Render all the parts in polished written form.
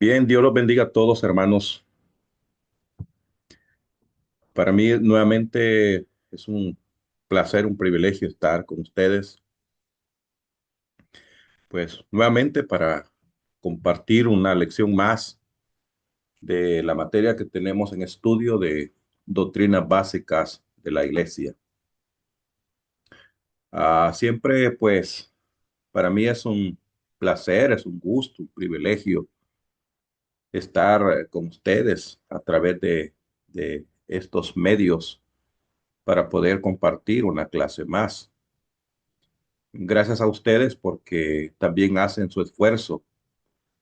Bien, Dios los bendiga a todos, hermanos. Para mí nuevamente es un placer, un privilegio estar con ustedes, pues nuevamente para compartir una lección más de la materia que tenemos en estudio de doctrinas básicas de la iglesia. Siempre, pues, para mí es un placer, es un gusto, un privilegio estar con ustedes a través de estos medios para poder compartir una clase más. Gracias a ustedes porque también hacen su esfuerzo,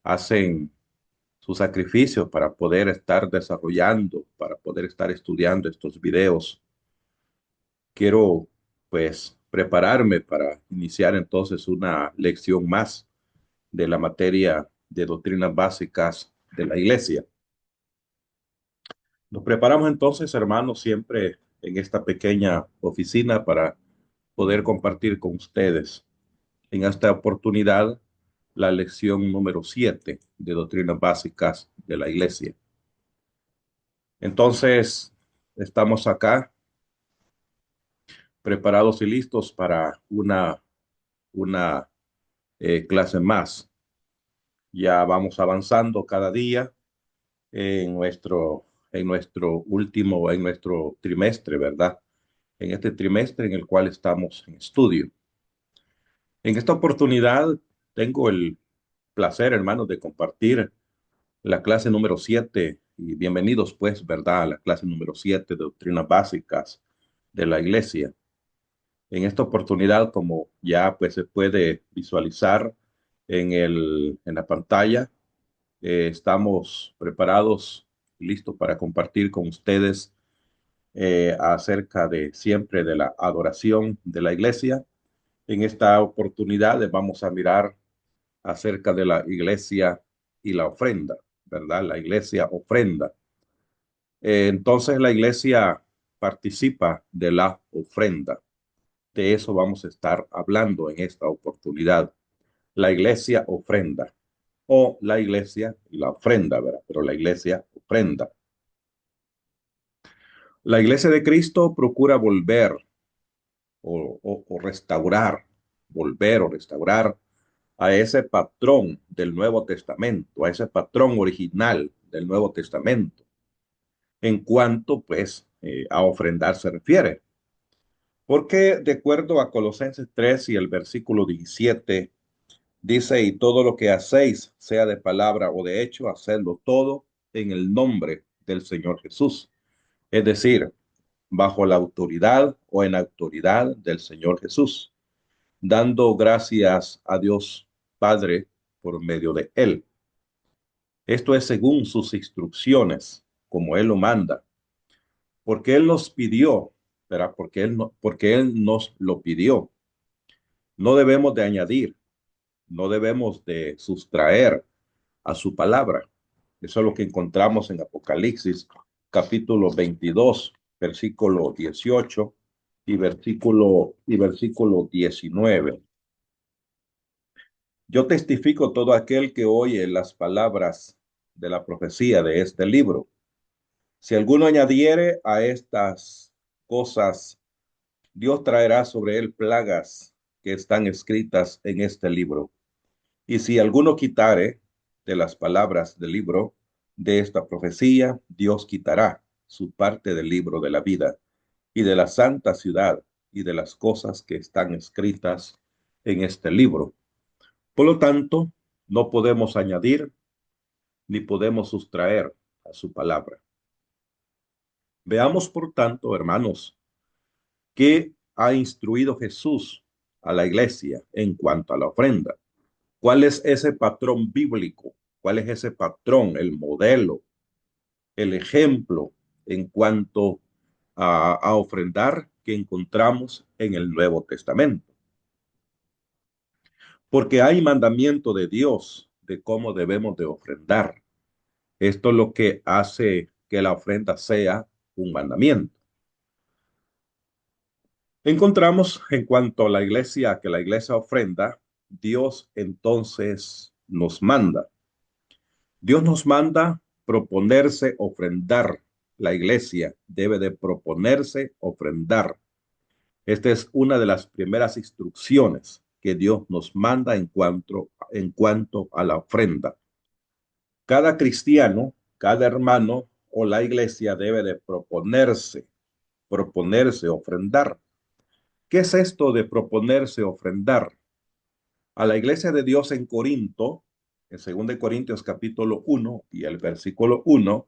hacen su sacrificio para poder estar desarrollando, para poder estar estudiando estos videos. Quiero pues prepararme para iniciar entonces una lección más de la materia de doctrinas básicas de la iglesia. Nos preparamos entonces, hermanos, siempre en esta pequeña oficina para poder compartir con ustedes en esta oportunidad la lección número 7 de doctrinas básicas de la iglesia. Entonces, estamos acá preparados y listos para una clase más. Ya vamos avanzando cada día en nuestro trimestre, ¿verdad? En este trimestre en el cual estamos en estudio. En esta oportunidad tengo el placer, hermanos, de compartir la clase número 7 y bienvenidos pues, ¿verdad? A la clase número 7 de doctrinas básicas de la iglesia. En esta oportunidad, como ya pues se puede visualizar en la pantalla, estamos preparados y listos para compartir con ustedes acerca de siempre de la adoración de la iglesia. En esta oportunidad vamos a mirar acerca de la iglesia y la ofrenda, ¿verdad? La iglesia ofrenda. Entonces la iglesia participa de la ofrenda. De eso vamos a estar hablando en esta oportunidad. La iglesia ofrenda o la iglesia y la ofrenda, ¿verdad? Pero la iglesia ofrenda. La iglesia de Cristo procura volver o restaurar, volver o restaurar a ese patrón del Nuevo Testamento, a ese patrón original del Nuevo Testamento, en cuanto pues a ofrendar se refiere. Porque de acuerdo a Colosenses 3 y el versículo 17, dice, y todo lo que hacéis, sea de palabra o de hecho, hacedlo todo en el nombre del Señor Jesús. Es decir, bajo la autoridad o en autoridad del Señor Jesús, dando gracias a Dios Padre por medio de Él. Esto es según sus instrucciones, como Él lo manda, porque Él nos pidió, ¿verdad? Porque Él nos lo pidió. No debemos de añadir, no debemos de sustraer a su palabra. Eso es lo que encontramos en Apocalipsis, capítulo 22, versículo 18 y versículo 19. Yo testifico todo aquel que oye las palabras de la profecía de este libro. Si alguno añadiere a estas cosas, Dios traerá sobre él plagas que están escritas en este libro. Y si alguno quitare de las palabras del libro de esta profecía, Dios quitará su parte del libro de la vida y de la santa ciudad y de las cosas que están escritas en este libro. Por lo tanto, no podemos añadir ni podemos sustraer a su palabra. Veamos, por tanto, hermanos, qué ha instruido Jesús a la iglesia en cuanto a la ofrenda. ¿Cuál es ese patrón bíblico? ¿Cuál es ese patrón, el modelo, el ejemplo en cuanto a ofrendar que encontramos en el Nuevo Testamento? Porque hay mandamiento de Dios de cómo debemos de ofrendar. Esto es lo que hace que la ofrenda sea un mandamiento. Encontramos en cuanto a la iglesia, que la iglesia ofrenda, Dios entonces nos manda. Dios nos manda proponerse ofrendar. La iglesia debe de proponerse ofrendar. Esta es una de las primeras instrucciones que Dios nos manda en cuanto a la ofrenda. Cada cristiano, cada hermano o la iglesia debe de proponerse ofrendar. ¿Qué es esto de proponerse ofrendar? A la iglesia de Dios en Corinto, en 2 Corintios capítulo 1 y el versículo 1,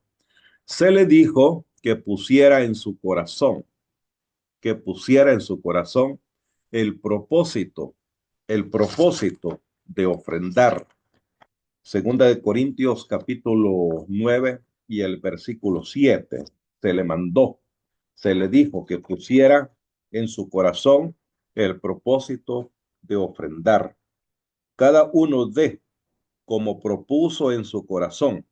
se le dijo que pusiera en su corazón el propósito, el propósito de ofrendar. 2 Corintios capítulo 9 y el versículo 7, se le mandó, se le dijo que pusiera en su corazón el propósito de ofrendar. Cada uno de como propuso en su corazón,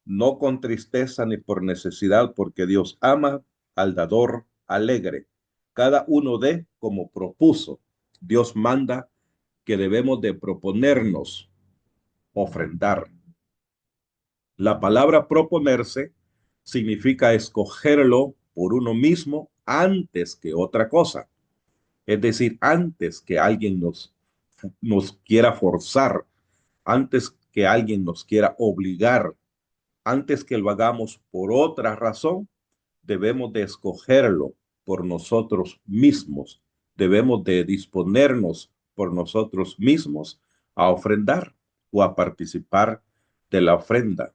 no con tristeza ni por necesidad, porque Dios ama al dador alegre. Cada uno de como propuso. Dios manda que debemos de proponernos ofrendar. La palabra proponerse significa escogerlo por uno mismo antes que otra cosa. Es decir, antes que alguien nos quiera forzar, antes que alguien nos quiera obligar, antes que lo hagamos por otra razón, debemos de escogerlo por nosotros mismos. Debemos de disponernos por nosotros mismos a ofrendar o a participar de la ofrenda.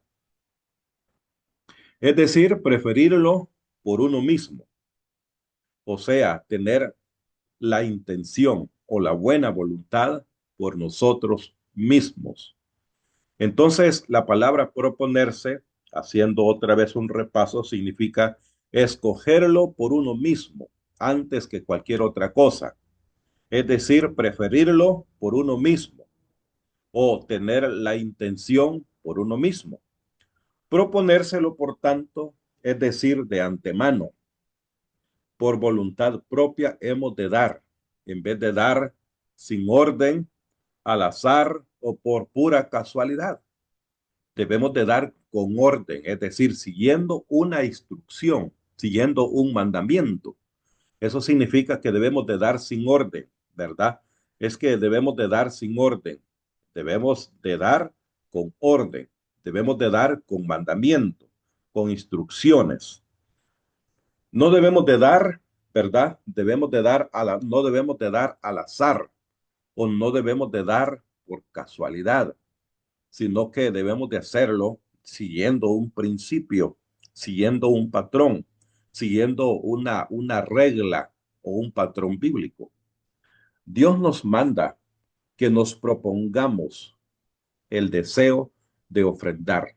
Es decir, preferirlo por uno mismo. O sea, tener la intención o la buena voluntad por nosotros mismos. Entonces, la palabra proponerse, haciendo otra vez un repaso, significa escogerlo por uno mismo antes que cualquier otra cosa. Es decir, preferirlo por uno mismo o tener la intención por uno mismo. Proponérselo, por tanto, es decir, de antemano, por voluntad propia hemos de dar, en vez de dar sin orden, al azar o por pura casualidad. Debemos de dar con orden, es decir, siguiendo una instrucción, siguiendo un mandamiento. Eso significa que debemos de dar sin orden, ¿verdad? Es que debemos de dar sin orden, debemos de dar con orden, debemos de dar con mandamiento, con instrucciones. No debemos de dar, ¿verdad? No debemos de dar al azar o no debemos de dar por casualidad, sino que debemos de hacerlo siguiendo un principio, siguiendo un patrón, siguiendo una regla o un patrón bíblico. Dios nos manda que nos propongamos el deseo de ofrendar.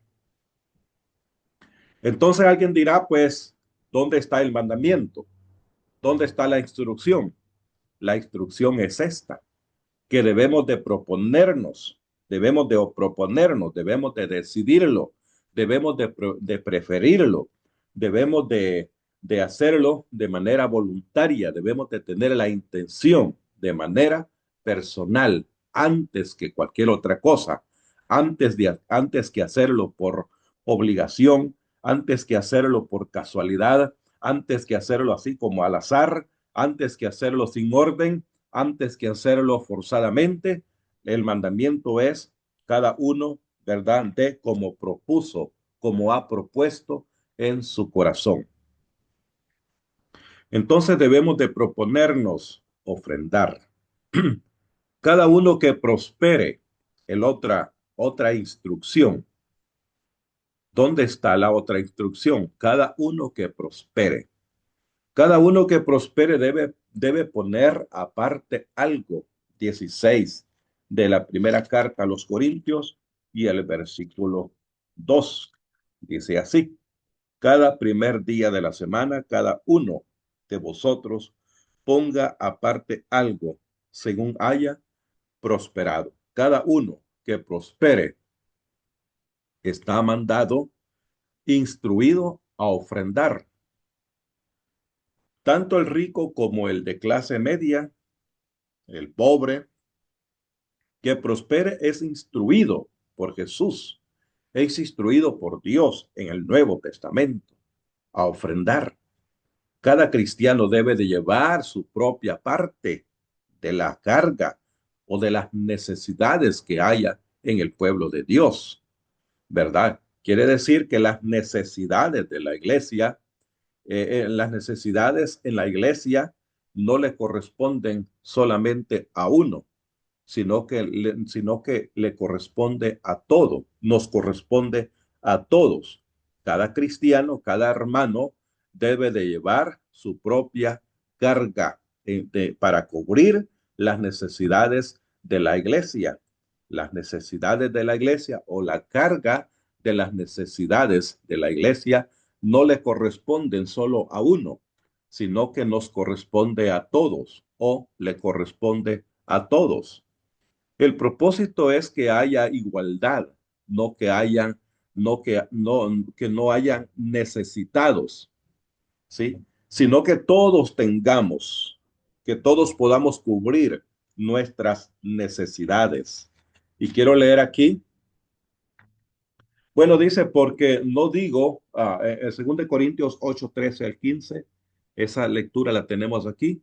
Entonces alguien dirá, pues, ¿dónde está el mandamiento? ¿Dónde está la instrucción? La instrucción es esta, que debemos de decidirlo, debemos de preferirlo, debemos de hacerlo de manera voluntaria, debemos de tener la intención de manera personal, antes que cualquier otra cosa, antes que hacerlo por obligación, antes que hacerlo por casualidad, antes que hacerlo así como al azar, antes que hacerlo sin orden, antes que hacerlo forzadamente. El mandamiento es cada uno, ¿verdad? De como propuso, como ha propuesto en su corazón. Entonces debemos de proponernos ofrendar. Cada uno que prospere. Otra instrucción. ¿Dónde está la otra instrucción? Cada uno que prospere. Cada uno que prospere debe poner aparte algo. 16 de la primera carta a los Corintios y el versículo 2. Dice así: cada primer día de la semana, cada uno de vosotros ponga aparte algo según haya prosperado. Cada uno que prospere está mandado, instruido a ofrendar. Tanto el rico como el de clase media, el pobre, que prospere es instruido por Jesús, es instruido por Dios en el Nuevo Testamento a ofrendar. Cada cristiano debe de llevar su propia parte de la carga o de las necesidades que haya en el pueblo de Dios, ¿verdad? Quiere decir que las necesidades de la iglesia, las necesidades en la iglesia no le corresponden solamente a uno, sino que le corresponde a todo, nos corresponde a todos. Cada cristiano, cada hermano debe de llevar su propia carga para cubrir las necesidades de la iglesia, las necesidades de la iglesia o la carga de las necesidades de la iglesia no le corresponden solo a uno, sino que nos corresponde a todos o le corresponde a todos. El propósito es que haya igualdad, no que hayan, que no hayan necesitados, ¿sí? Sino que todos tengamos, que todos podamos cubrir nuestras necesidades. Y quiero leer aquí, bueno, dice, porque no digo, en 2 Corintios 8, 13 al 15, esa lectura la tenemos aquí,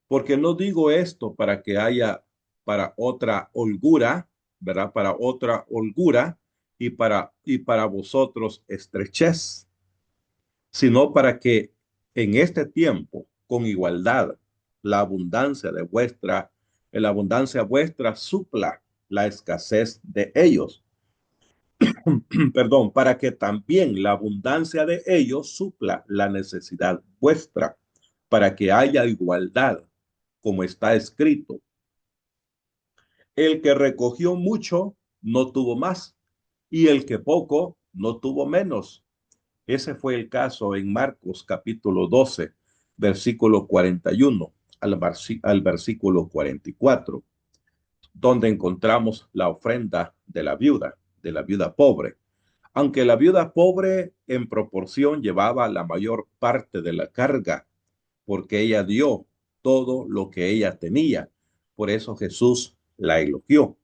porque no digo esto para que haya para otra holgura, ¿verdad? Para otra holgura y para vosotros estrechez, sino para que en este tiempo, con igualdad, la abundancia vuestra supla la escasez de ellos. Perdón, para que también la abundancia de ellos supla la necesidad vuestra, para que haya igualdad, como está escrito. El que recogió mucho no tuvo más, y el que poco no tuvo menos. Ese fue el caso en Marcos capítulo 12, versículo 41 al versículo 44, donde encontramos la ofrenda de la viuda pobre. Aunque la viuda pobre en proporción llevaba la mayor parte de la carga, porque ella dio todo lo que ella tenía. Por eso Jesús la elogió.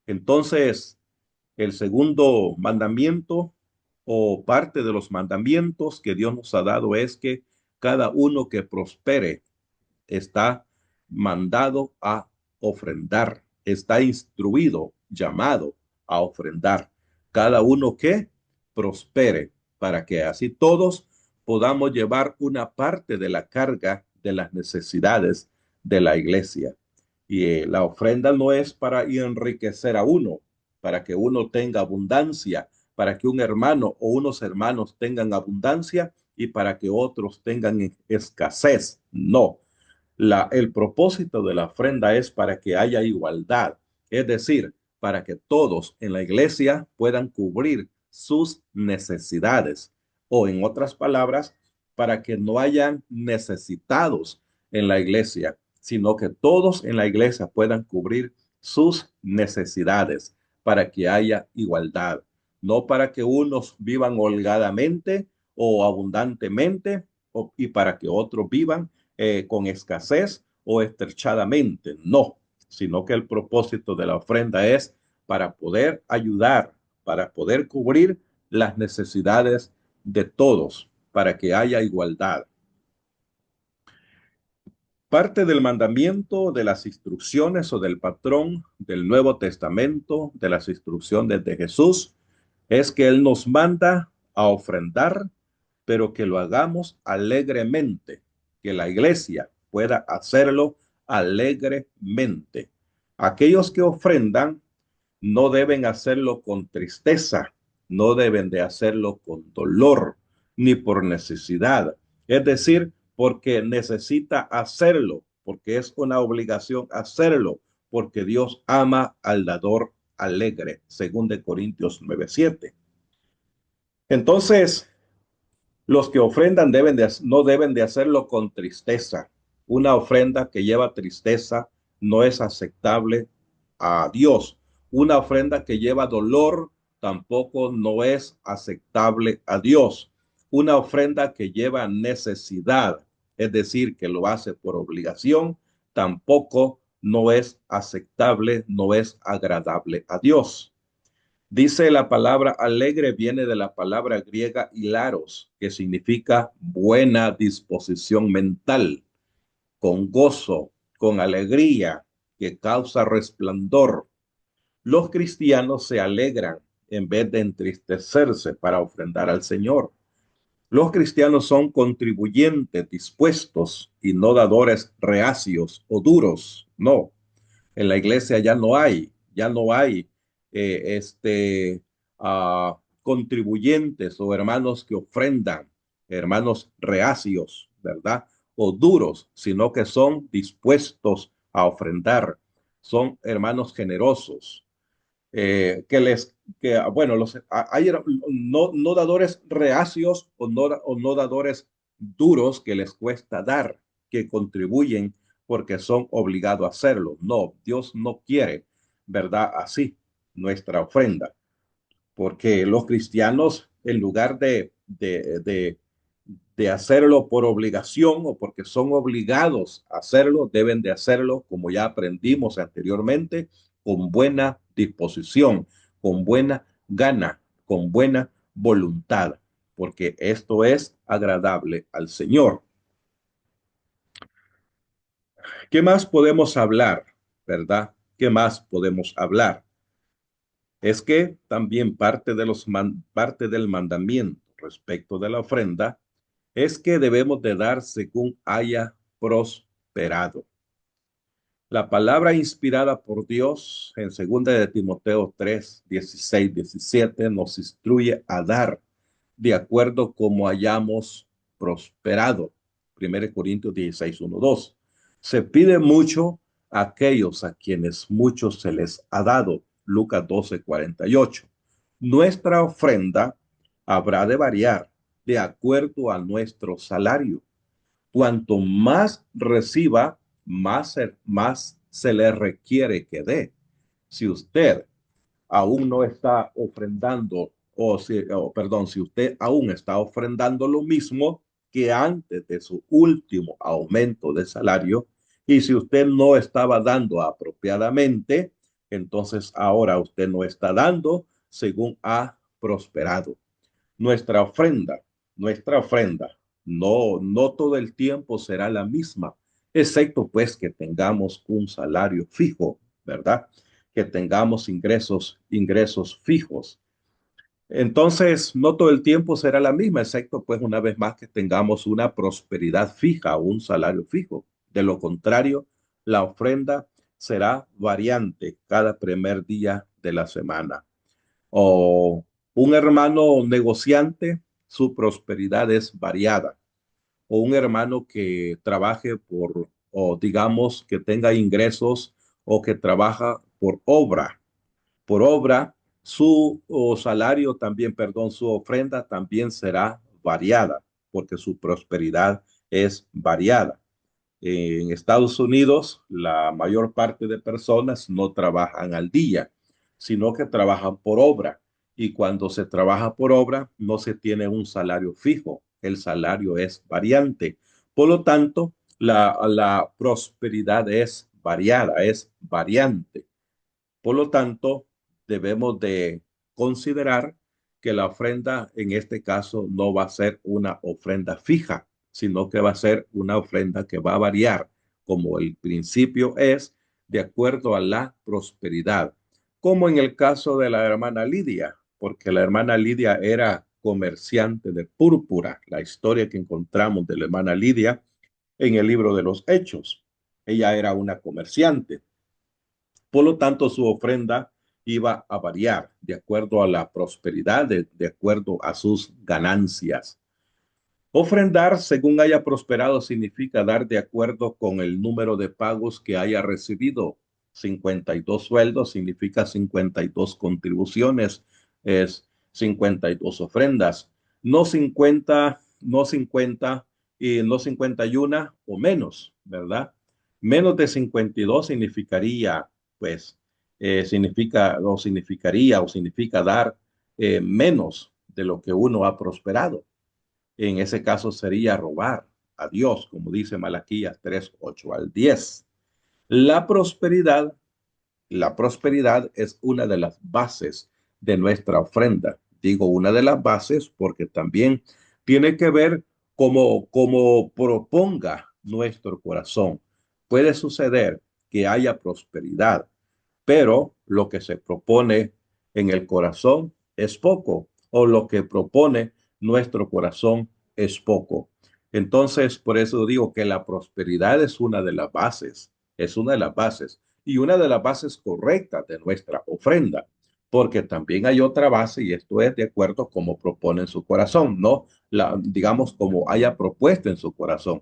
Entonces, el segundo mandamiento o parte de los mandamientos que Dios nos ha dado es que cada uno que prospere está mandado a ofrendar, está instruido, llamado a ofrendar. Cada uno que prospere para que así todos podamos llevar una parte de la carga de las necesidades de la iglesia. Y la ofrenda no es para enriquecer a uno, para que uno tenga abundancia, para que un hermano o unos hermanos tengan abundancia y para que otros tengan escasez. No, el propósito de la ofrenda es para que haya igualdad, es decir, para que todos en la iglesia puedan cubrir sus necesidades, o en otras palabras, para que no hayan necesitados en la iglesia, sino que todos en la iglesia puedan cubrir sus necesidades, para que haya igualdad, no para que unos vivan holgadamente o abundantemente, y para que otros vivan con escasez o estrechadamente, no, sino que el propósito de la ofrenda es para poder ayudar, para poder cubrir las necesidades de todos, para que haya igualdad. Parte del mandamiento, de las instrucciones o del patrón del Nuevo Testamento, de las instrucciones de Jesús, es que Él nos manda a ofrendar, pero que lo hagamos alegremente, que la iglesia pueda hacerlo alegremente. Aquellos que ofrendan no deben hacerlo con tristeza, no deben de hacerlo con dolor, ni por necesidad. Es decir, porque necesita hacerlo, porque es una obligación hacerlo, porque Dios ama al dador alegre, según de Corintios 9:7. Entonces, los que ofrendan no deben de hacerlo con tristeza. Una ofrenda que lleva tristeza no es aceptable a Dios. Una ofrenda que lleva dolor tampoco no es aceptable a Dios. Una ofrenda que lleva necesidad, es decir, que lo hace por obligación, tampoco no es aceptable, no es agradable a Dios. Dice la palabra alegre viene de la palabra griega hilaros, que significa buena disposición mental, con gozo, con alegría, que causa resplandor. Los cristianos se alegran en vez de entristecerse para ofrendar al Señor. Los cristianos son contribuyentes dispuestos y no dadores reacios o duros. No, en la iglesia ya no hay contribuyentes o hermanos que ofrendan, hermanos reacios, ¿verdad? O duros, sino que son dispuestos a ofrendar, son hermanos generosos, bueno, hay no dadores reacios o no dadores duros que les cuesta dar, que contribuyen porque son obligados a hacerlo. No, Dios no quiere, ¿verdad? Así, nuestra ofrenda, porque los cristianos, en lugar de hacerlo por obligación o porque son obligados a hacerlo, deben de hacerlo, como ya aprendimos anteriormente, con buena disposición, con buena gana, con buena voluntad, porque esto es agradable al Señor. ¿Qué más podemos hablar, verdad? ¿Qué más podemos hablar? Es que también parte del mandamiento respecto de la ofrenda es que debemos de dar según haya prosperado. La palabra inspirada por Dios en 2 de Timoteo 3, 16, 17 nos instruye a dar de acuerdo como hayamos prosperado. 1 Corintios 16, 1, 2. Se pide mucho a aquellos a quienes mucho se les ha dado. Lucas 12, 48. Nuestra ofrenda habrá de variar de acuerdo a nuestro salario. Cuanto más reciba, más se le requiere que dé. Si usted aún no está ofrendando, perdón, si usted aún está ofrendando lo mismo que antes de su último aumento de salario, y si usted no estaba dando apropiadamente, entonces ahora usted no está dando según ha prosperado. Nuestra ofrenda, nuestra ofrenda, no todo el tiempo será la misma, excepto pues que tengamos un salario fijo, ¿verdad? Que tengamos ingresos fijos. Entonces, no todo el tiempo será la misma, excepto pues una vez más que tengamos una prosperidad fija o un salario fijo. De lo contrario, la ofrenda será variante cada primer día de la semana. O un hermano negociante, su prosperidad es variada. O un hermano que trabaje o digamos que tenga ingresos o que trabaja por obra, su salario también, perdón, su ofrenda también será variada, porque su prosperidad es variada. En Estados Unidos, la mayor parte de personas no trabajan al día, sino que trabajan por obra. Y cuando se trabaja por obra, no se tiene un salario fijo. El salario es variante. Por lo tanto, la prosperidad es variada, es variante. Por lo tanto, debemos de considerar que la ofrenda en este caso no va a ser una ofrenda fija, sino que va a ser una ofrenda que va a variar, como el principio es, de acuerdo a la prosperidad, como en el caso de la hermana Lidia, porque la hermana Lidia era comerciante de púrpura, la historia que encontramos de la hermana Lidia en el libro de los Hechos. Ella era una comerciante. Por lo tanto, su ofrenda iba a variar de acuerdo a la prosperidad, de acuerdo a sus ganancias. Ofrendar según haya prosperado significa dar de acuerdo con el número de pagos que haya recibido. 52 sueldos significa 52 contribuciones, es 52 ofrendas, no 50, no 50 y no 51 o menos, ¿verdad? Menos de 52 significaría, pues, significa dar menos de lo que uno ha prosperado. En ese caso sería robar a Dios, como dice Malaquías 3, 8 al 10. La prosperidad, la prosperidad es una de las bases de nuestra ofrenda. Digo una de las bases porque también tiene que ver cómo proponga nuestro corazón. Puede suceder que haya prosperidad, pero lo que se propone en el corazón es poco, o lo que propone nuestro corazón es poco. Entonces, por eso digo que la prosperidad es una de las bases, es una de las bases y una de las bases correctas de nuestra ofrenda, porque también hay otra base y esto es de acuerdo como propone en su corazón, no digamos como haya propuesto en su corazón.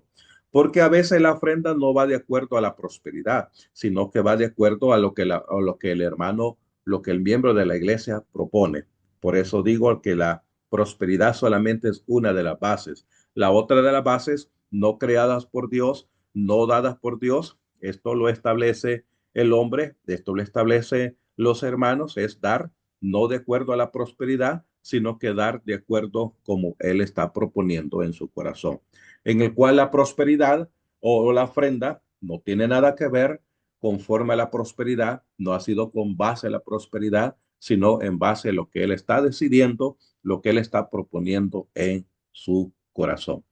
Porque a veces la ofrenda no va de acuerdo a la prosperidad, sino que va de acuerdo a lo que el hermano, lo que el miembro de la iglesia propone. Por eso digo que la prosperidad solamente es una de las bases. La otra de las bases, no creadas por Dios, no dadas por Dios, esto lo establece el hombre, esto lo establece los hermanos, es dar no de acuerdo a la prosperidad, sino que dar de acuerdo como Él está proponiendo en su corazón, en el cual la prosperidad o la ofrenda no tiene nada que ver conforme a la prosperidad, no ha sido con base a la prosperidad, sino en base a lo que Él está decidiendo, lo que Él está proponiendo en su corazón.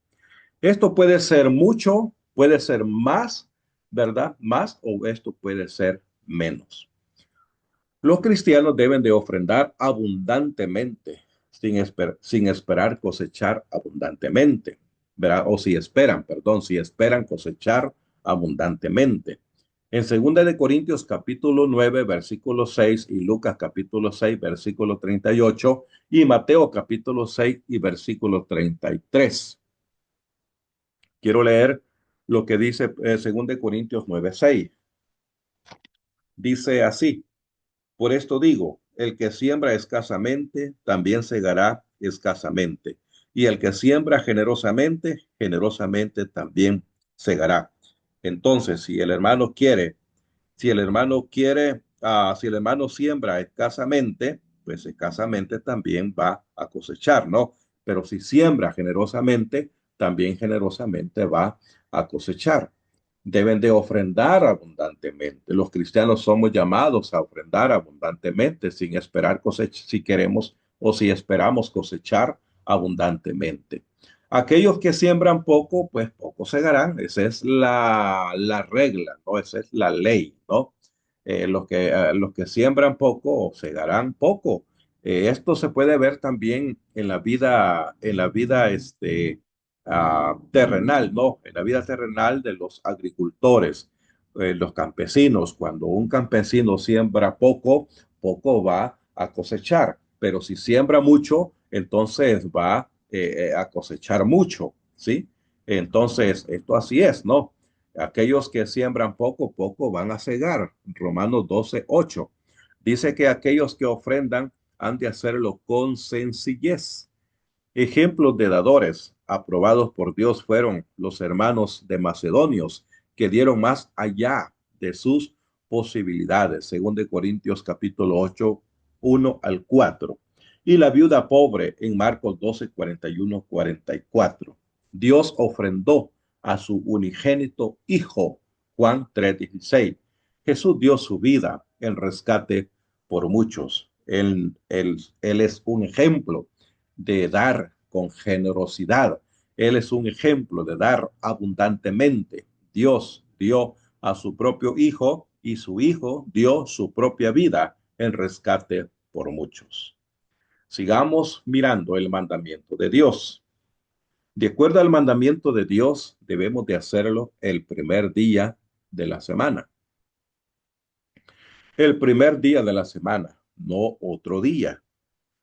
Esto puede ser mucho, puede ser más, ¿verdad? Más o esto puede ser menos. Los cristianos deben de ofrendar abundantemente, sin esperar cosechar abundantemente, ¿verdad? O si esperan, perdón, si esperan cosechar abundantemente. En 2 de Corintios capítulo 9 versículo 6 y Lucas capítulo 6 versículo 38 y Mateo capítulo 6 y versículo 33. Quiero leer lo que dice 2 de Corintios 9:6. Dice así: por esto digo, el que siembra escasamente, también segará escasamente. Y el que siembra generosamente, generosamente también segará. Entonces, si el hermano siembra escasamente, pues escasamente también va a cosechar, ¿no? Pero si siembra generosamente, también generosamente va a cosechar. Deben de ofrendar abundantemente. Los cristianos somos llamados a ofrendar abundantemente sin esperar cosechar, si queremos o si esperamos cosechar abundantemente. Aquellos que siembran poco, pues poco segarán. Esa es la regla, ¿no? Esa es la ley, ¿no? Los que siembran poco segarán poco. Esto se puede ver también en la vida terrenal, ¿no? En la vida terrenal de los agricultores, los campesinos. Cuando un campesino siembra poco, poco va a cosechar, pero si siembra mucho, entonces va a cosechar mucho, ¿sí? Entonces, esto así es, ¿no? Aquellos que siembran poco, poco van a cegar. Romanos 12:8. Dice que aquellos que ofrendan han de hacerlo con sencillez. Ejemplos de dadores aprobados por Dios fueron los hermanos de Macedonios, que dieron más allá de sus posibilidades, según de Corintios capítulo 8, 1 al 4. Y la viuda pobre en Marcos 12, 41, 44. Dios ofrendó a su unigénito Hijo, Juan 3:16. Jesús dio su vida en rescate por muchos. Él es un ejemplo de dar con generosidad. Él es un ejemplo de dar abundantemente. Dios dio a su propio Hijo y su Hijo dio su propia vida en rescate por muchos. Sigamos mirando el mandamiento de Dios. De acuerdo al mandamiento de Dios, debemos de hacerlo el primer día de la semana. El primer día de la semana, no otro día.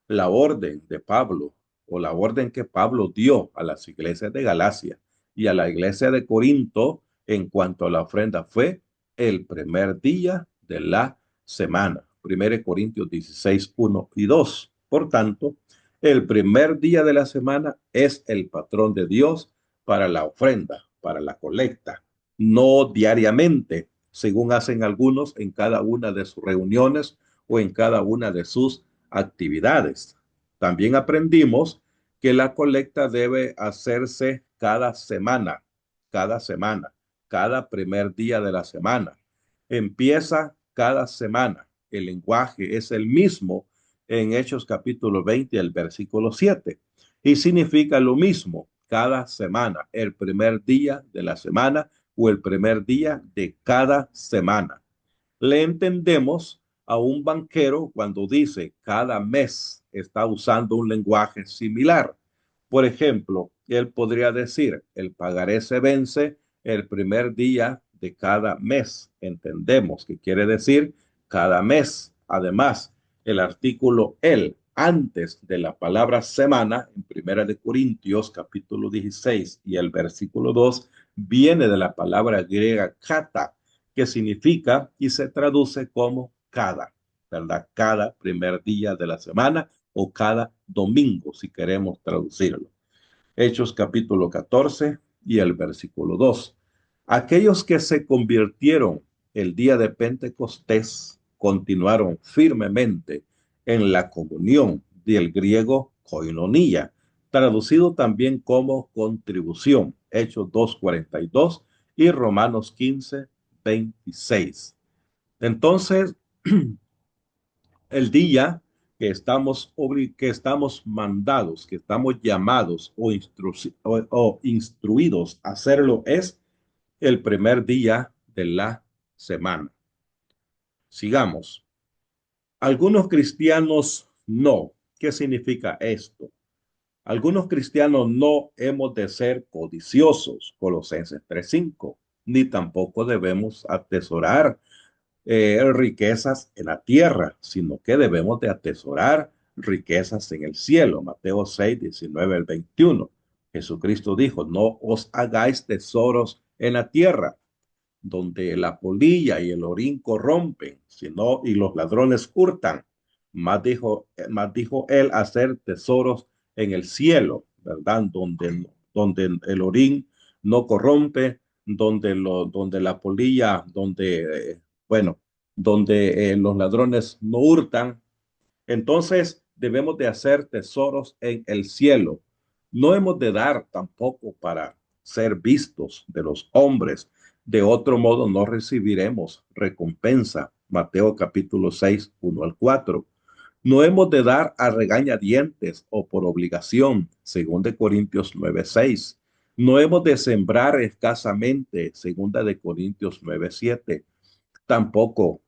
La orden de Pablo o la orden que Pablo dio a las iglesias de Galacia y a la iglesia de Corinto en cuanto a la ofrenda fue el primer día de la semana. 1 Corintios 16, 1 y 2. Por tanto, el primer día de la semana es el patrón de Dios para la ofrenda, para la colecta, no diariamente, según hacen algunos en cada una de sus reuniones o en cada una de sus actividades. También aprendimos que la colecta debe hacerse cada semana, cada primer día de la semana. Empieza cada semana. El lenguaje es el mismo en Hechos capítulo 20, el versículo 7. Y significa lo mismo cada semana, el primer día de la semana o el primer día de cada semana. Le entendemos a un banquero cuando dice cada mes, está usando un lenguaje similar. Por ejemplo, él podría decir, el pagaré se vence el primer día de cada mes. Entendemos que quiere decir cada mes. Además, el artículo el antes de la palabra semana en Primera de Corintios capítulo 16 y el versículo 2 viene de la palabra griega kata, que significa y se traduce como cada, ¿verdad? Cada primer día de la semana o cada domingo, si queremos traducirlo. Hechos capítulo 14 y el versículo 2. Aquellos que se convirtieron el día de Pentecostés continuaron firmemente en la comunión, del griego koinonia, traducido también como contribución, Hechos 2:42 y Romanos 15:26. Entonces, el día que estamos mandados, que estamos llamados o instruidos a hacerlo es el primer día de la semana. Sigamos. Algunos cristianos no. ¿Qué significa esto? Algunos cristianos no hemos de ser codiciosos, Colosenses 3:5, ni tampoco debemos atesorar riquezas en la tierra, sino que debemos de atesorar riquezas en el cielo. Mateo 6:19 al 21. Jesucristo dijo, no os hagáis tesoros en la tierra, donde la polilla y el orín corrompen, sino y los ladrones hurtan. Más dijo él, hacer tesoros en el cielo, ¿verdad? Donde el orín no corrompe, donde la polilla, bueno, donde los ladrones no hurtan. Entonces debemos de hacer tesoros en el cielo. No hemos de dar tampoco para ser vistos de los hombres. De otro modo no recibiremos recompensa. Mateo capítulo 6:1 al 4. No hemos de dar a regañadientes o por obligación, según de Corintios 9:6. No hemos de sembrar escasamente, segunda de Corintios 9:7. Tampoco,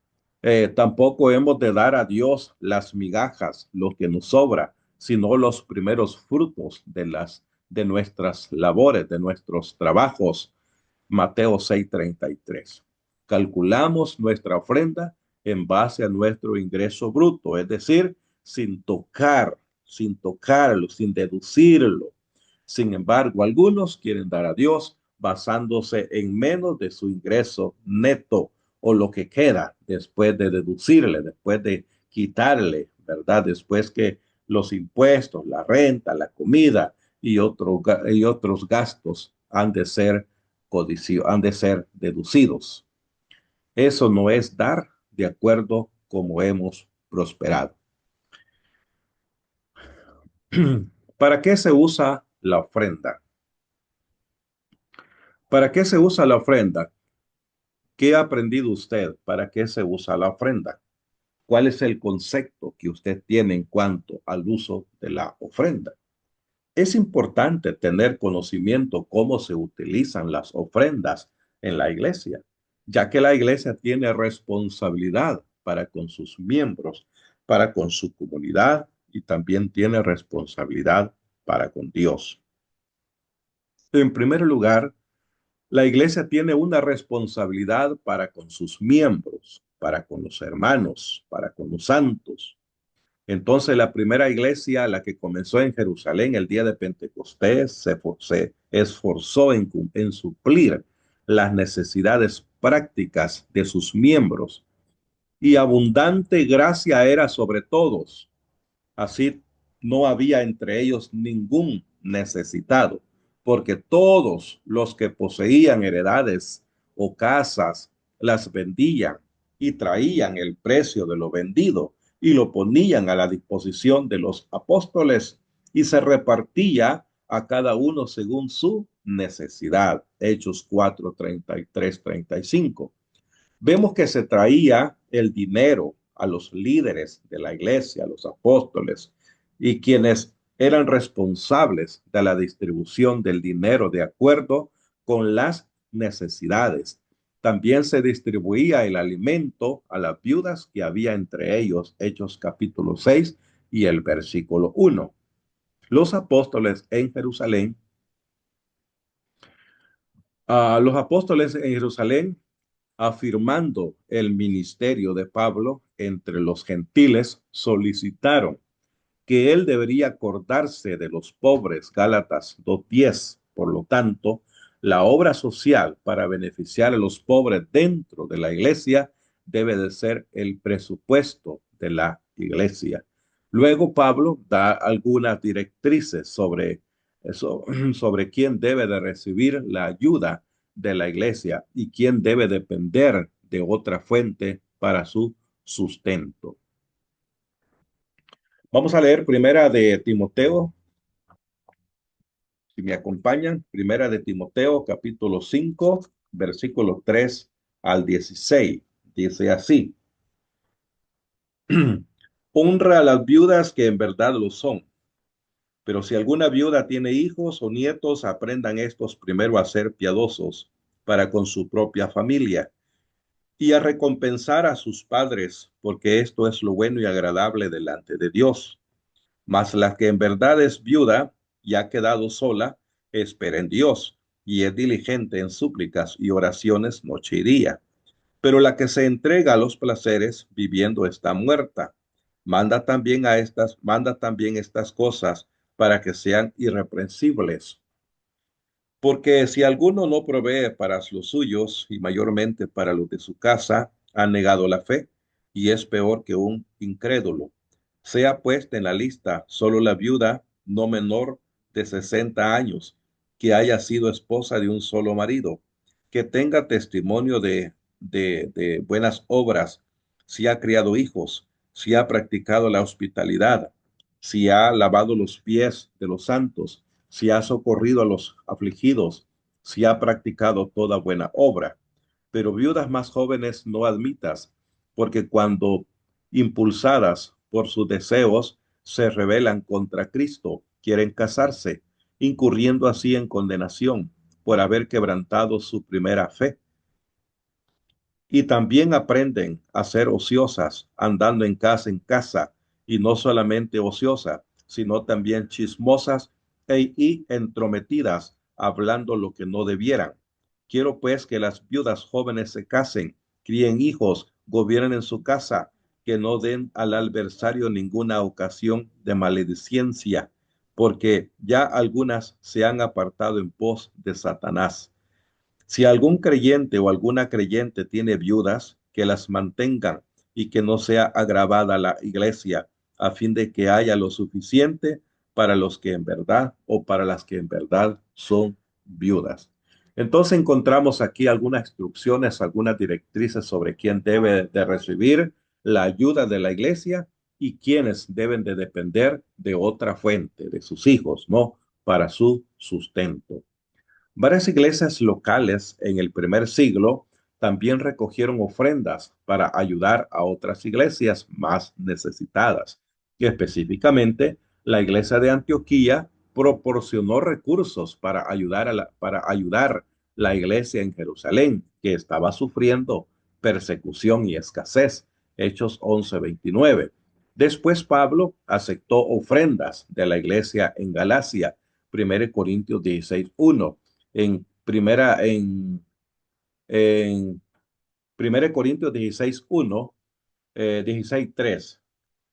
tampoco hemos de dar a Dios las migajas, lo que nos sobra, sino los primeros frutos de nuestras labores, de nuestros trabajos. Mateo 6:33. Calculamos nuestra ofrenda en base a nuestro ingreso bruto, es decir, sin tocarlo, sin deducirlo. Sin embargo, algunos quieren dar a Dios basándose en menos de su ingreso neto o lo que queda después de deducirle, después de quitarle, ¿verdad? Después que los impuestos, la renta, la comida y otros gastos han de ser deducidos. Eso no es dar de acuerdo como hemos prosperado. ¿Para qué se usa la ofrenda? ¿Para qué se usa la ofrenda? ¿Qué ha aprendido usted? ¿Para qué se usa la ofrenda? ¿Cuál es el concepto que usted tiene en cuanto al uso de la ofrenda? Es importante tener conocimiento cómo se utilizan las ofrendas en la iglesia, ya que la iglesia tiene responsabilidad para con sus miembros, para con su comunidad y también tiene responsabilidad para con Dios. En primer lugar, la iglesia tiene una responsabilidad para con sus miembros, para con los hermanos, para con los santos. Entonces, la primera iglesia, la que comenzó en Jerusalén el día de Pentecostés, se esforzó en suplir las necesidades prácticas de sus miembros y abundante gracia era sobre todos. Así no había entre ellos ningún necesitado, porque todos los que poseían heredades o casas las vendían y traían el precio de lo vendido y lo ponían a la disposición de los apóstoles y se repartía a cada uno según su necesidad. Hechos 4:33-35. Vemos que se traía el dinero a los líderes de la iglesia, a los apóstoles, y quienes eran responsables de la distribución del dinero de acuerdo con las necesidades. También se distribuía el alimento a las viudas que había entre ellos, Hechos capítulo 6 y el versículo 1. Los apóstoles en Jerusalén, los apóstoles en Jerusalén, afirmando el ministerio de Pablo entre los gentiles, solicitaron que él debería acordarse de los pobres, Gálatas 2:10. Por lo tanto, la obra social para beneficiar a los pobres dentro de la iglesia debe de ser el presupuesto de la iglesia. Luego Pablo da algunas directrices sobre eso, sobre quién debe de recibir la ayuda de la iglesia y quién debe depender de otra fuente para su sustento. Vamos a leer primera de Timoteo, si me acompañan, primera de Timoteo, capítulo 5, versículos 3 al 16. Dice así: honra a las viudas que en verdad lo son, pero si alguna viuda tiene hijos o nietos, aprendan estos primero a ser piadosos para con su propia familia y a recompensar a sus padres, porque esto es lo bueno y agradable delante de Dios. Mas la que en verdad es viuda y ha quedado sola, espera en Dios y es diligente en súplicas y oraciones noche y día. Pero la que se entrega a los placeres viviendo está muerta. Manda también estas cosas para que sean irreprensibles. Porque si alguno no provee para los suyos y mayormente para los de su casa, ha negado la fe y es peor que un incrédulo. Sea puesta en la lista solo la viuda no menor de 60 años, que haya sido esposa de un solo marido, que tenga testimonio de buenas obras, si ha criado hijos, si ha practicado la hospitalidad, si ha lavado los pies de los santos, si ha socorrido a los afligidos, si ha practicado toda buena obra. Pero viudas más jóvenes no admitas, porque cuando impulsadas por sus deseos se rebelan contra Cristo, quieren casarse, incurriendo así en condenación por haber quebrantado su primera fe. Y también aprenden a ser ociosas, andando en casa, y no solamente ociosas, sino también chismosas y entrometidas, hablando lo que no debieran. Quiero pues que las viudas jóvenes se casen, críen hijos, gobiernen en su casa, que no den al adversario ninguna ocasión de maledicencia, porque ya algunas se han apartado en pos de Satanás. Si algún creyente o alguna creyente tiene viudas, que las mantengan y que no sea agravada la iglesia, a fin de que haya lo suficiente para los que en verdad o para las que en verdad son viudas. Entonces encontramos aquí algunas instrucciones, algunas directrices sobre quién debe de recibir la ayuda de la iglesia y quiénes deben de depender de otra fuente, de sus hijos, ¿no? Para su sustento. Varias iglesias locales en el primer siglo también recogieron ofrendas para ayudar a otras iglesias más necesitadas. Y específicamente, la iglesia de Antioquía proporcionó recursos para ayudar la iglesia en Jerusalén, que estaba sufriendo persecución y escasez. Hechos 11:29. Después Pablo aceptó ofrendas de la iglesia en Galacia, 1 Corintios 16:1, en 1 Corintios 16:1, 16:3,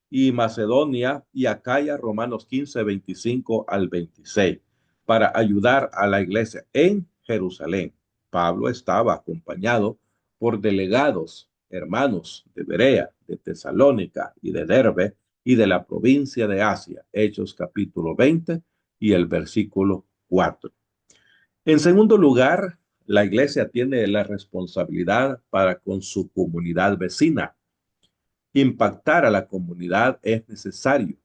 y Macedonia y Acaya, Romanos 15:25 al 26, para ayudar a la iglesia en Jerusalén. Pablo estaba acompañado por delegados, hermanos de Berea, de Tesalónica y de Derbe y de la provincia de Asia, Hechos capítulo 20 y el versículo 4. En segundo lugar, la iglesia tiene la responsabilidad para con su comunidad vecina. Impactar a la comunidad es necesario.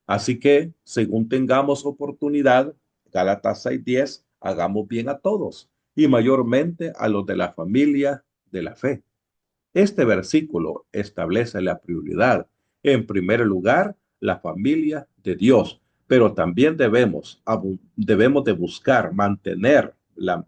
Así que, según tengamos oportunidad, Gálatas 6:10, hagamos bien a todos y mayormente a los de la familia de la fe. Este versículo establece la prioridad. En primer lugar, la familia de Dios, pero también debemos de buscar, mantener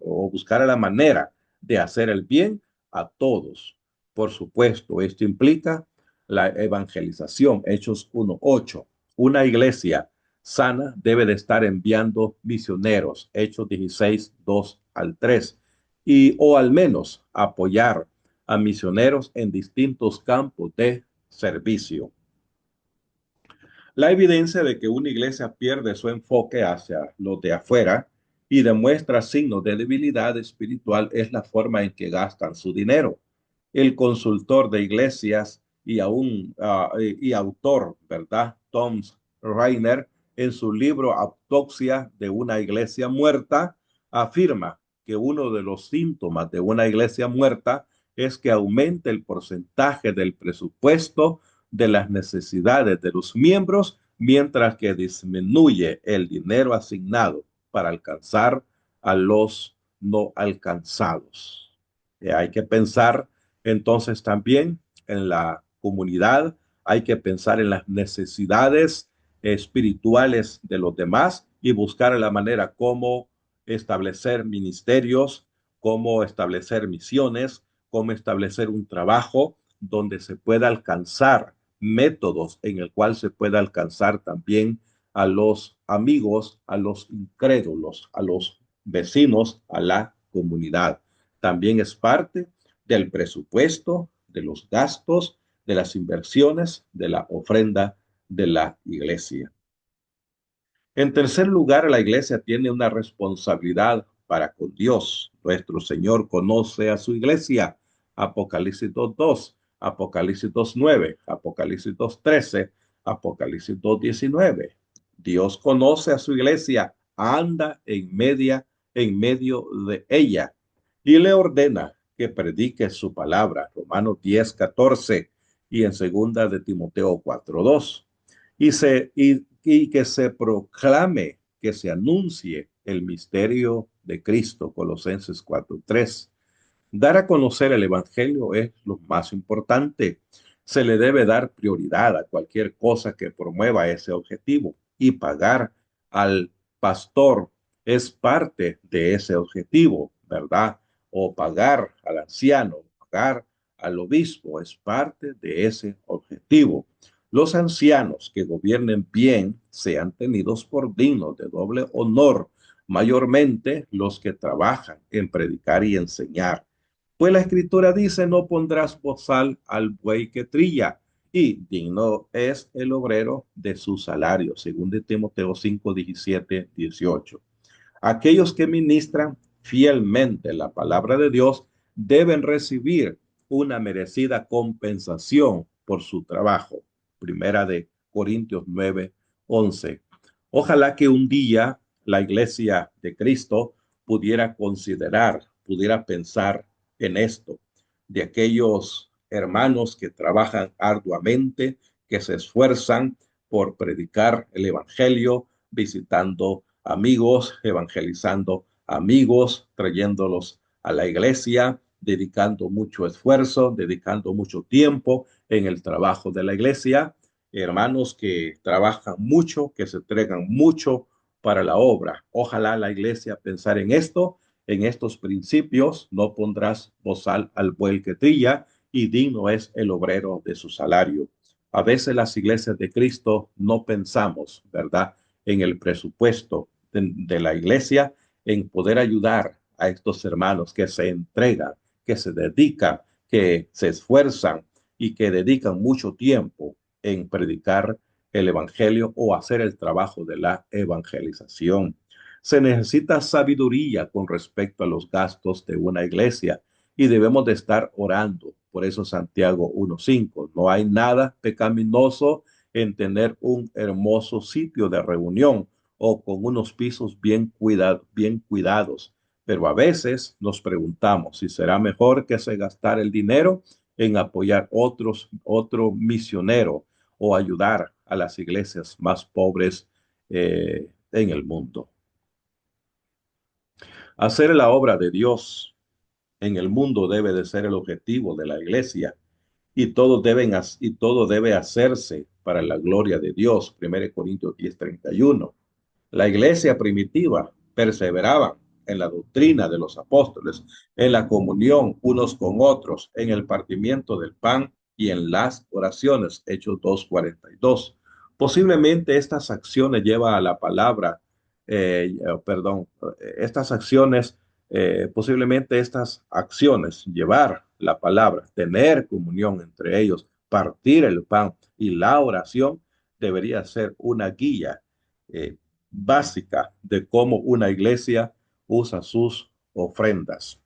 o buscar la manera de hacer el bien a todos. Por supuesto, esto implica la evangelización. Hechos 1:8. Una iglesia sana debe de estar enviando misioneros. Hechos 16:2 al 3. O al menos apoyar a misioneros en distintos campos de servicio. La evidencia de que una iglesia pierde su enfoque hacia los de afuera y demuestra signos de debilidad espiritual es la forma en que gastan su dinero. El consultor de iglesias y autor, ¿verdad? Tom Rainer, en su libro Autopsia de una iglesia muerta, afirma que uno de los síntomas de una iglesia muerta es que aumente el porcentaje del presupuesto de las necesidades de los miembros, mientras que disminuye el dinero asignado para alcanzar a los no alcanzados. Hay que pensar entonces también en la comunidad, hay que pensar en las necesidades espirituales de los demás y buscar la manera cómo establecer ministerios, cómo establecer misiones, cómo establecer un trabajo donde se pueda alcanzar métodos en el cual se pueda alcanzar también a los amigos, a los incrédulos, a los vecinos, a la comunidad. También es parte del presupuesto, de los gastos, de las inversiones, de la ofrenda de la iglesia. En tercer lugar, la iglesia tiene una responsabilidad para con Dios. Nuestro Señor conoce a su iglesia. Apocalipsis 2:2, Apocalipsis 2:9, Apocalipsis 2:13, Apocalipsis 2:19. Dios conoce a su iglesia, anda en medio de ella y le ordena que predique su palabra. Romanos 10:14 y en segunda de Timoteo 4:2 y que se proclame, que se anuncie el misterio de Cristo, Colosenses 4:3. Dar a conocer el Evangelio es lo más importante. Se le debe dar prioridad a cualquier cosa que promueva ese objetivo y pagar al pastor es parte de ese objetivo, ¿verdad? O pagar al anciano, pagar al obispo es parte de ese objetivo. Los ancianos que gobiernen bien sean tenidos por dignos de doble honor, mayormente los que trabajan en predicar y enseñar. Pues la escritura dice, no pondrás bozal al buey que trilla, y digno es el obrero de su salario, según de Timoteo 5:17-18. Aquellos que ministran fielmente la palabra de Dios deben recibir una merecida compensación por su trabajo. Primera de Corintios 9:11. Ojalá que un día la iglesia de Cristo pudiera considerar, pudiera pensar en esto, de aquellos hermanos que trabajan arduamente, que se esfuerzan por predicar el evangelio, visitando amigos, evangelizando amigos, trayéndolos a la iglesia, dedicando mucho esfuerzo, dedicando mucho tiempo en el trabajo de la iglesia. Hermanos que trabajan mucho, que se entregan mucho para la obra. Ojalá la iglesia pensar en esto, en estos principios. No pondrás bozal al buey que trilla y digno es el obrero de su salario. A veces las iglesias de Cristo no pensamos, ¿verdad?, en el presupuesto de la iglesia, en poder ayudar a estos hermanos que se entregan, que se dedican, que se esfuerzan y que dedican mucho tiempo en predicar el evangelio o hacer el trabajo de la evangelización. Se necesita sabiduría con respecto a los gastos de una iglesia y debemos de estar orando. Por eso Santiago 1:5, no hay nada pecaminoso en tener un hermoso sitio de reunión o con unos pisos bien cuidados. Pero a veces nos preguntamos si será mejor que se gastar el dinero en apoyar otro misionero o ayudar a las iglesias más pobres en el mundo. Hacer la obra de Dios en el mundo debe de ser el objetivo de la iglesia y y todo debe hacerse para la gloria de Dios. 1 Corintios 10:31. La iglesia primitiva perseveraba en la doctrina de los apóstoles, en la comunión unos con otros, en el partimiento del pan y en las oraciones. Hechos 2:42. Posiblemente estas acciones llevan a la palabra, perdón, estas acciones, posiblemente estas acciones, llevar la palabra, tener comunión entre ellos, partir el pan y la oración, debería ser una guía eh, básica de cómo una iglesia usa sus ofrendas.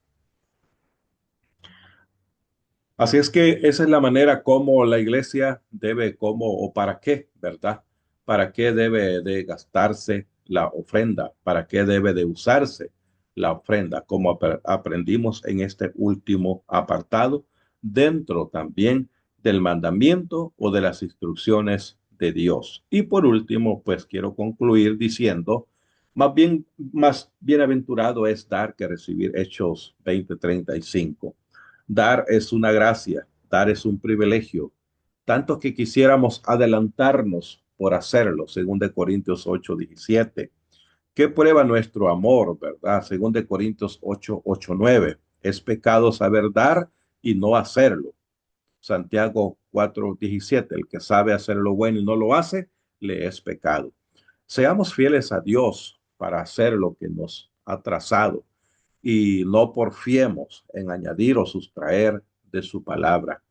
Así es que esa es la manera como la iglesia debe, cómo o para qué, ¿verdad? ¿Para qué debe de gastarse la ofrenda? ¿Para qué debe de usarse la ofrenda? Como aprendimos en este último apartado, dentro también del mandamiento o de las instrucciones de Dios. Y por último, pues quiero concluir diciendo, más bienaventurado es dar que recibir. Hechos 20:35. Dar es una gracia, dar es un privilegio, tanto que quisiéramos adelantarnos por hacerlo, según de Corintios 8:17. ¿Qué prueba nuestro amor, verdad? Según de Corintios 8:9. Es pecado saber dar y no hacerlo. Santiago 4:17. El que sabe hacer lo bueno y no lo hace, le es pecado. Seamos fieles a Dios para hacer lo que nos ha trazado y no porfiemos en añadir o sustraer de su palabra.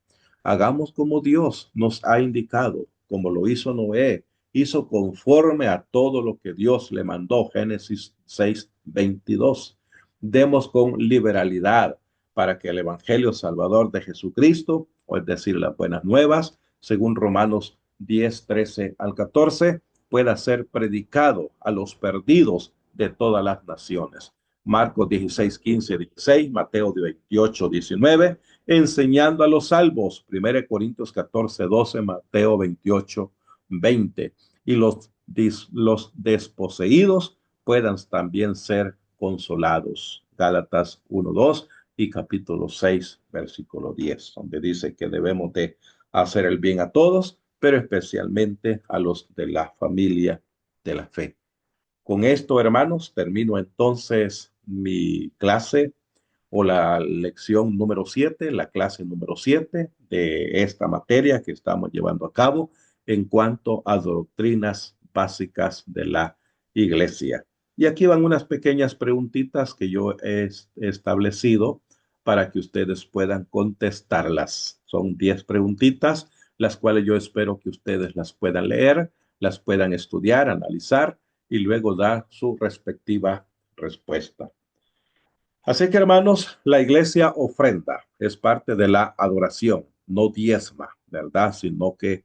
Hagamos como Dios nos ha indicado, como lo hizo Noé, hizo conforme a todo lo que Dios le mandó. Génesis 6:22. Demos con liberalidad para que el Evangelio Salvador de Jesucristo, o es decir, las buenas nuevas, según Romanos 10:13 al 14, pueda ser predicado a los perdidos de todas las naciones. Marcos 16:15-16, Mateo 28:19, enseñando a los salvos. 1 Corintios 14:12, Mateo 28:20. Y los desposeídos puedan también ser consolados. Gálatas 1:2 y capítulo 6, versículo 10, donde dice que debemos de hacer el bien a todos, pero especialmente a los de la familia de la fe. Con esto, hermanos, termino entonces mi clase o la lección número 7, la clase número 7 de esta materia que estamos llevando a cabo en cuanto a doctrinas básicas de la iglesia. Y aquí van unas pequeñas preguntitas que yo he establecido para que ustedes puedan contestarlas. Son 10 preguntitas, las cuales yo espero que ustedes las puedan leer, las puedan estudiar, analizar y luego dar su respectiva respuesta. Así que, hermanos, la iglesia ofrenda, es parte de la adoración, no diezma, ¿verdad? Sino que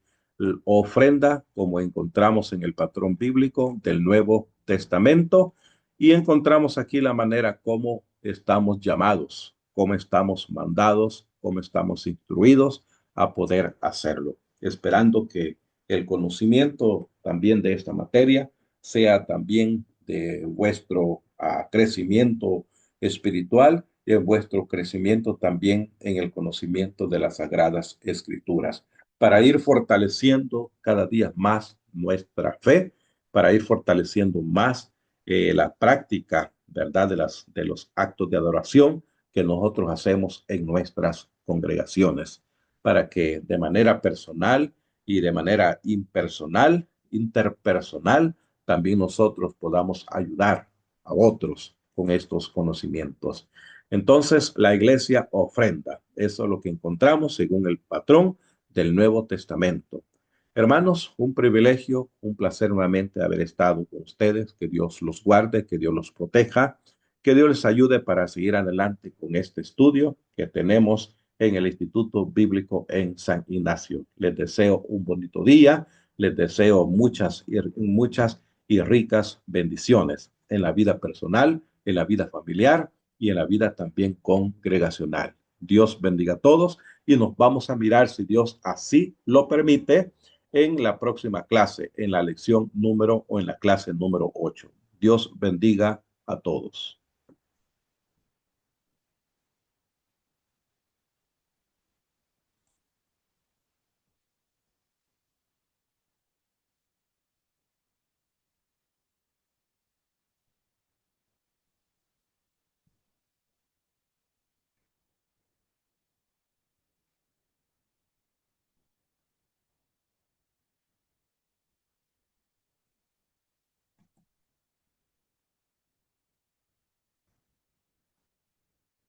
ofrenda, como encontramos en el patrón bíblico del Nuevo Testamento, y encontramos aquí la manera como estamos llamados, cómo estamos mandados, cómo estamos instruidos a poder hacerlo, esperando que el conocimiento también de esta materia sea también de vuestro crecimiento espiritual y en vuestro crecimiento también en el conocimiento de las Sagradas Escrituras, para ir fortaleciendo cada día más nuestra fe, para ir fortaleciendo más la práctica, ¿verdad?, de los actos de adoración que nosotros hacemos en nuestras congregaciones, para que de manera personal y de manera impersonal, interpersonal, también nosotros podamos ayudar a otros con estos conocimientos. Entonces, la iglesia ofrenda. Eso es lo que encontramos según el patrón del Nuevo Testamento. Hermanos, un privilegio, un placer nuevamente haber estado con ustedes. Que Dios los guarde, que Dios los proteja, que Dios les ayude para seguir adelante con este estudio que tenemos en el Instituto Bíblico en San Ignacio. Les deseo un bonito día, les deseo muchas y ricas bendiciones en la vida personal, en la vida familiar y en la vida también congregacional. Dios bendiga a todos y nos vamos a mirar, si Dios así lo permite, en la próxima clase, en la lección número o en la clase número 8. Dios bendiga a todos.